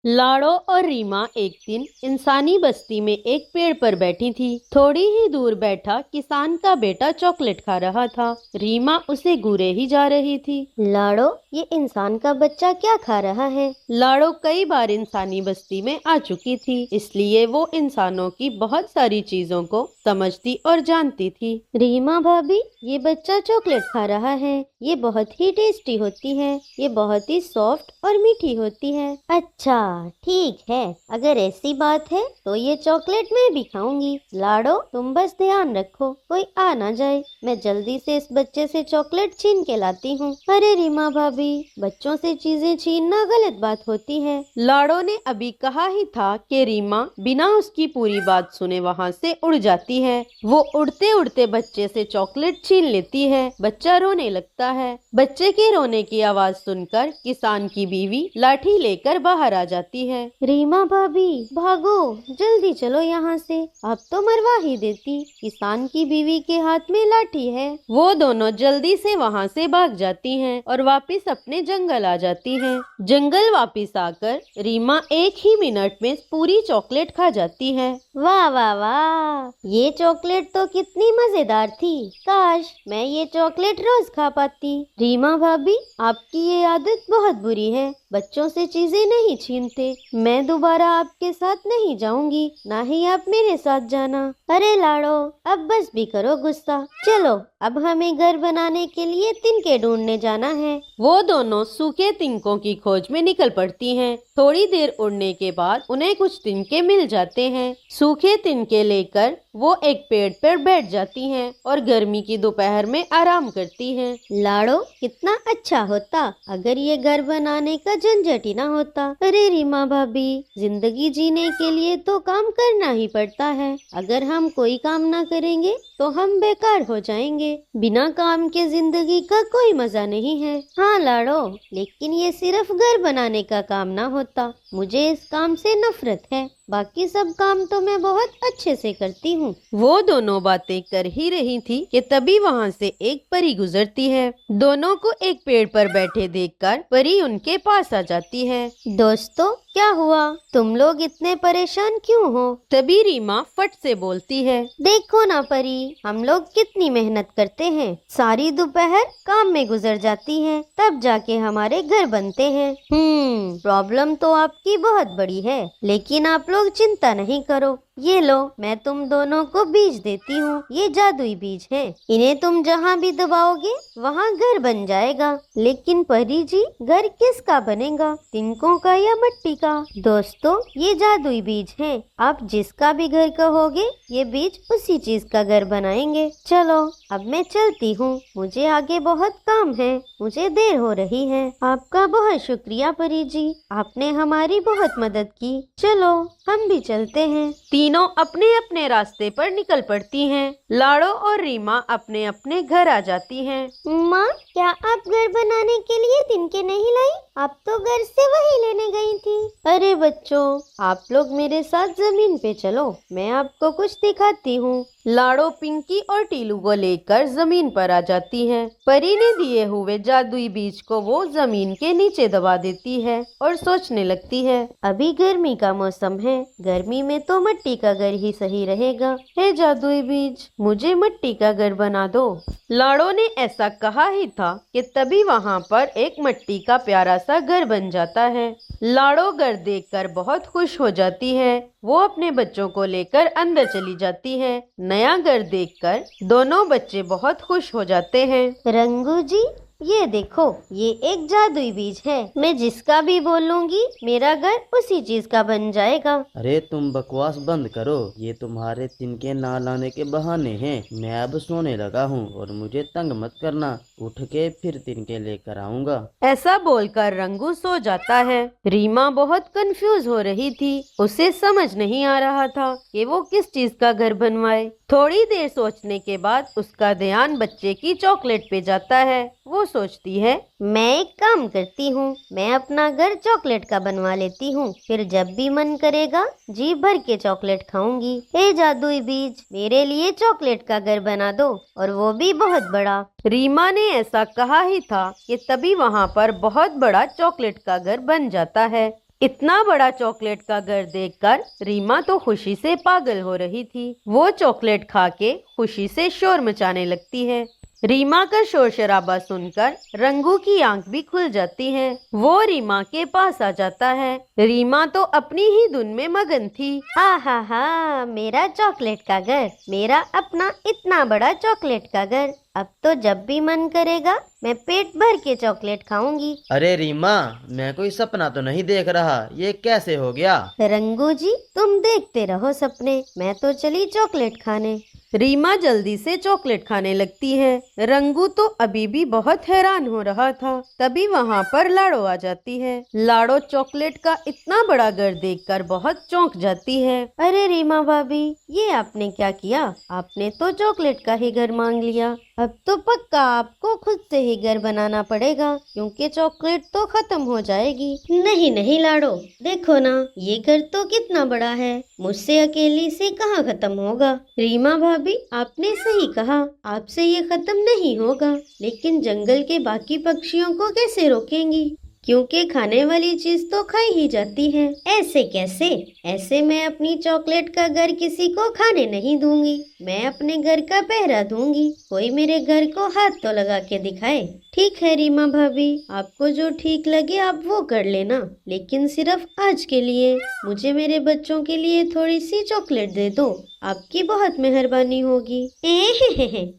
लाड़ो और रीमा एक दिन इंसानी बस्ती में एक पेड़ पर बैठी थी। थोड़ी ही दूर बैठा किसान का बेटा चॉकलेट खा रहा था। रीमा उसे घूरे ही जा रही थी। लाड़ो, ये इंसान का बच्चा क्या खा रहा है? लाड़ो कई बार इंसानी बस्ती में आ चुकी थी, इसलिए वो इंसानों की बहुत सारी चीजों को समझती और जानती थी। रीमा भाभी, ये बच्चा चॉकलेट खा रहा है। ये बहुत ही टेस्टी होती है। ये बहुत ही सॉफ्ट और मीठी होती है। अच्छा, ठीक है, अगर ऐसी बात है तो ये चॉकलेट मैं भी खाऊंगी। लाड़ो, तुम बस ध्यान रखो कोई आ ना जाए। मैं जल्दी से इस बच्चे से चॉकलेट छीन के लाती हूँ। अरे रीमा भाभी, बच्चों से चीजें छीनना गलत बात होती है। लाड़ो ने अभी कहा ही था कि रीमा बिना उसकी पूरी बात सुने वहाँ से उड़ जाती है। वो उड़ते उड़ते बच्चे से चॉकलेट छीन लेती है। बच्चा रोने लगता है। बच्चे के रोने की आवाज सुनकर किसान की बीवी लाठी लेकर बाहर आ जाती है। रीमा भाभी, भागो, जल्दी चलो यहाँ से। अब तो मरवा ही देती। किसान की बीवी के हाथ में लाठी है। वो दोनों जल्दी से वहाँ से भाग जाती हैं और वापस अपने जंगल आ जाती हैं। जंगल वापस आकर रीमा एक ही मिनट में पूरी चॉकलेट खा जाती है। वाह वाह वाह, ये चॉकलेट तो कितनी मजेदार थी। काश मैं ये चॉकलेट रोज खा पाती। रीमा भाभी, आपकी ये आदत बहुत बुरी है। बच्चों से चीजें नहीं छीनते। मैं दोबारा आपके साथ नहीं जाऊंगी, ना ही आप मेरे साथ जाना। अरे लाड़ो, अब बस भी करो गुस्सा। चलो, अब हमें घर बनाने के लिए तिनके ढूंढने जाना है। वो दोनों सूखे तिनकों की खोज में निकल पड़ती हैं। थोड़ी देर उड़ने के बाद उन्हें कुछ तिनके मिल जाते हैं। सूखे तिनके लेकर वो एक पेड़ पर बैठ जाती हैं और गर्मी की दोपहर में आराम करती हैं। लाड़ो, कितना अच्छा होता अगर ये घर बनाने का झंझट ही ना होता। अरे रीमा भाभी, जिंदगी जीने के लिए तो काम करना ही पड़ता है। अगर हम कोई काम ना करेंगे तो हम बेकार हो जाएंगे। बिना काम के जिंदगी का कोई मजा नहीं है। हाँ लाड़ो, लेकिन ये सिर्फ घर बनाने का काम ना होता। मुझे इस काम से नफरत है। बाकी सब काम तो मैं बहुत अच्छे से करती हूँ। वो दोनों बातें कर ही रही थी कि तभी वहाँ से एक परी गुजरती है। दोनों को एक पेड़ पर बैठे देखकर परी उनके पास आ जाती है। दोस्तों, क्या हुआ? तुम लोग इतने परेशान क्यों हो? तभी रीमा फट से बोलती है, देखो ना परी, हम लोग कितनी मेहनत करते हैं। सारी दोपहर काम में गुजर जाती है, तब जाके हमारे घर बनते हैं। प्रॉब्लम तो आपकी बहुत बड़ी है, लेकिन आप लोग चिंता नहीं करो। ये लो, मैं तुम दोनों को बीज देती हूँ। ये जादुई बीज हैं। इन्हें तुम जहाँ भी दबाओगे वहाँ घर बन जाएगा। लेकिन परी जी, घर किसका बनेगा? तिनकों का या मिट्टी का? दोस्तों, ये जादुई बीज हैं। आप जिसका भी घर कहोगे, ये बीज उसी चीज का घर बनाएंगे। चलो, अब मैं चलती हूँ। मुझे आगे बहुत काम है। मुझे देर हो रही है। आपका बहुत शुक्रिया परी जी, आपने हमारी बहुत मदद की। चलो, हम भी चलते हैं। तीनों अपने अपने रास्ते पर निकल पड़ती हैं। लाड़ो और रीमा अपने अपने घर आ जाती हैं। माँ, क्या आप घर बनाने के लिए तिनके नहीं लाई? आप तो घर से वही लेने गई थी। अरे बच्चों, आप लोग मेरे साथ जमीन पे चलो, मैं आपको कुछ दिखाती हूँ। लाड़ो पिंकी और टीलू को लेकर जमीन पर आ जाती है। परी ने दिए हुए जादुई बीज को वो जमीन के नीचे दबा देती है और सोचने लगती है, अभी गर्मी का मौसम है। गर्मी में तो मिट्टी का घर ही सही रहेगा। हे जादुई बीज, मुझे मिट्टी का घर बना दो। लाड़ो ने ऐसा कहा ही था कि तभी वहाँ पर एक मिट्टी का प्यारा सा घर बन जाता है। लाड़ो घर देखकर बहुत खुश हो जाती है। वो अपने बच्चों को लेकर अंदर चली जाती है। नया घर देखकर दोनों बच्चे बहुत खुश हो जाते हैं। रंगू जी, ये देखो, ये एक जादुई बीज है। मैं जिसका भी बोलूंगी मेरा घर उसी चीज का बन जाएगा। अरे तुम बकवास बंद करो। ये तुम्हारे तिनके ना लाने के बहाने हैं। मैं अब सोने लगा हूँ और मुझे तंग मत करना। उठ के फिर तिनके लेकर आऊंगा। ऐसा बोलकर रंगू सो जाता है। रीमा बहुत कंफ्यूज हो रही थी। उसे समझ नहीं आ रहा था कि वो किस चीज का घर बनवाए। थोड़ी देर सोचने के बाद उसका ध्यान बच्चे की चॉकलेट पे जाता है। वो सोचती है, मैं एक काम करती हूँ, मैं अपना घर चॉकलेट का बनवा लेती हूँ। फिर जब भी मन करेगा जी भर के चॉकलेट खाऊंगी। हे जादुई बीज, मेरे लिए चॉकलेट का घर बना दो, और वो भी बहुत बड़ा। रीमा ने ऐसा कहा ही था कि तभी वहाँ पर बहुत बड़ा चॉकलेट का घर बन जाता है। इतना बड़ा चॉकलेट का घर देखकर रीमा तो खुशी से पागल हो रही थी। वो चॉकलेट खा के खुशी से शोर मचाने लगती है। रीमा का शोर शराबा सुनकर रंगू की आंख भी खुल जाती है। वो रीमा के पास आ जाता है। रीमा तो अपनी ही धुन में मगन थी। हा, मेरा चॉकलेट का घर, मेरा अपना इतना बड़ा चॉकलेट का घर। अब तो जब भी मन करेगा मैं पेट भर के चॉकलेट खाऊंगी। अरे रीमा, मैं कोई सपना तो नहीं देख रहा, ये कैसे हो गया? रंगू जी, तुम देखते रहो सपने, मैं तो चली चॉकलेट खाने। रीमा जल्दी से चॉकलेट खाने लगती है। रंगू तो अभी भी बहुत हैरान हो रहा था। तभी वहाँ पर लाड़ो आ जाती है। लाड़ो चॉकलेट का इतना बड़ा घर देखकर बहुत चौंक जाती है। अरे रीमा भाभी, ये आपने क्या किया? आपने तो चॉकलेट का ही घर मांग लिया। अब तो पक्का आपको खुद से ही घर बनाना पड़ेगा, क्योंकि चॉकलेट तो खत्म हो जाएगी। नहीं लाड़ो, देखो ना, ये घर तो कितना बड़ा है, मुझसे अकेली से कहाँ खत्म होगा। रीमा भाभी, आपने सही कहा, आपसे ये खत्म नहीं होगा, लेकिन जंगल के बाकी पक्षियों को कैसे रोकेंगी? क्योंकि खाने वाली चीज तो खाई ही जाती है। ऐसे कैसे? ऐसे मैं अपनी चॉकलेट का घर किसी को खाने नहीं दूंगी। मैं अपने घर का पहरा दूंगी। कोई मेरे घर को हाथ तो लगा के दिखाए। ठीक है रीमा भाभी, आपको जो ठीक लगे आप वो कर लेना, लेकिन सिर्फ आज के लिए मुझे मेरे बच्चों के लिए थोड़ी सी चॉकलेट दे दो। आपकी बहुत मेहरबानी होगी।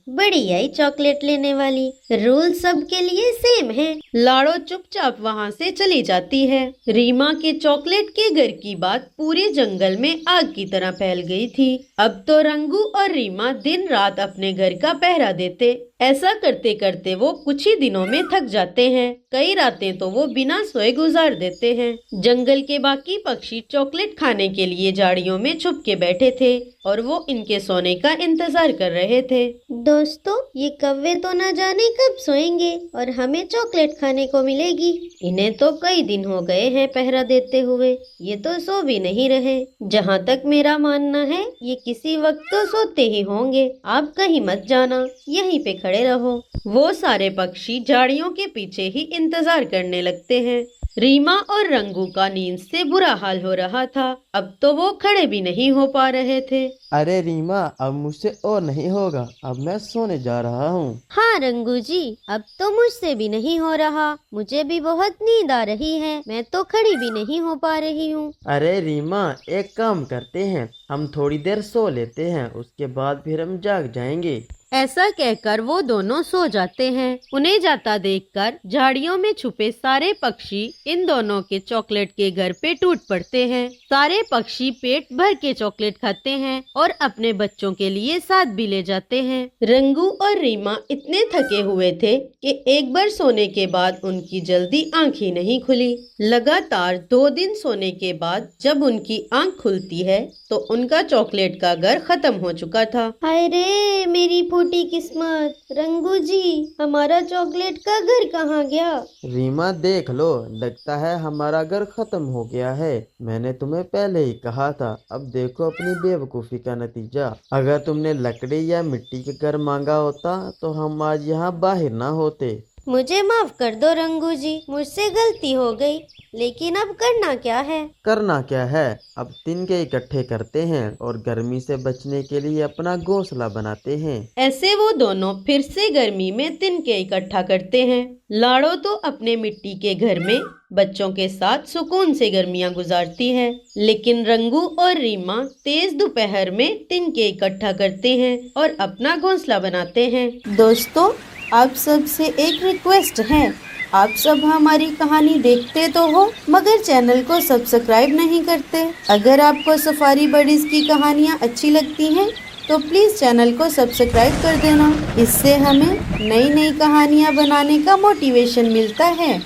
बड़ी आई चॉकलेट लेने वाली, रूल सबके लिए सेम है। लाड़ो चुपचाप वहाँ से चली जाती है। रीमा के चॉकलेट के घर की बात पूरे जंगल में आग की तरह फैल गई थी। अब तो रंगू और रीमा दिन रात अपने घर का पहरा देते। ऐसा करते करते वो कुछ ही दिनों में थक जाते हैं। कई रातें तो वो बिना सोए गुजार देते हैं। जंगल के बाकी पक्षी चॉकलेट खाने के लिए झाड़ियों में छुप के बैठे थे और वो इनके सोने का इंतजार कर रहे थे। दोस्तों, ये कौवे तो न जाने कब सोएंगे और हमें चॉकलेट खाने को मिलेगी। इन्हें तो कई दिन हो गए हैं पहरा देते हुए, ये तो सो भी नहीं रहे। जहाँ तक मेरा मानना है, ये किसी वक्त तो सोते ही होंगे। आप कहीं मत जाना, यहीं पे खड़े रहो। वो सारे पक्षी झाड़ियों के पीछे ही इंतजार करने लगते हैं। रीमा और रंगू का नींद से बुरा हाल हो रहा था। अब तो वो खड़े भी नहीं हो पा रहे थे। अरे रीमा, अब मुझसे और नहीं होगा, अब मैं सोने जा रहा हूँ। हाँ रंगू जी, अब तो मुझसे भी नहीं हो रहा, मुझे भी बहुत नींद आ रही है, मैं तो खड़ी भी नहीं हो पा रही हूँ। अरे रीमा, एक काम करते हैं, हम थोड़ी देर सो लेते हैं, उसके बाद फिर हम जाग जाएंगे। ऐसा कहकर वो दोनों सो जाते हैं। उन्हें जाता देखकर झाड़ियों में छुपे सारे पक्षी इन दोनों के चॉकलेट के घर पे टूट पड़ते हैं। सारे पक्षी पेट भर के चॉकलेट खाते हैं और अपने बच्चों के लिए साथ भी ले जाते हैं। रंगू और रीमा इतने थके हुए थे कि एक बार सोने के बाद उनकी जल्दी आंख ही नहीं खुली। लगातार 2 दिन सोने के बाद जब उनकी आंख खुलती है तो उनका चॉकलेट का घर खत्म हो चुका था। हाय रे, मेरी फूटी किस्मत। रंगू जी, हमारा चॉकलेट का घर कहाँ गया? रीमा देख लो, लगता है हमारा घर खत्म हो गया है। मैंने तुम्हें पहले ही कहा था। अब देखो अपनी बेवकूफी का नतीजा। अगर तुमने लकड़ी या मिट्टी के घर मांगा होता तो हम आज यहाँ बाहर ना होते। मुझे माफ कर दो रंगू जी, मुझसे गलती हो गई, लेकिन अब करना क्या है? करना क्या है, अब तिनके इकट्ठे करते हैं और गर्मी से बचने के लिए अपना घोंसला बनाते हैं। ऐसे वो दोनों फिर से गर्मी में तिनके इकट्ठा करते हैं। लाड़ो तो अपने मिट्टी के घर में बच्चों के साथ सुकून से गर्मियां गुजारती है, लेकिन रंगू और रीमा तेज दोपहर में तिनके इकट्ठा करते हैं और अपना घोंसला बनाते हैं। दोस्तों, आप सब से एक रिक्वेस्ट है, आप सब हमारी कहानी देखते तो हो मगर चैनल को सब्सक्राइब नहीं करते। अगर आपको सफारी बर्डीज की कहानियाँ अच्छी लगती हैं तो प्लीज चैनल को सब्सक्राइब कर देना। इससे हमें नई नई कहानियाँ बनाने का मोटिवेशन मिलता है।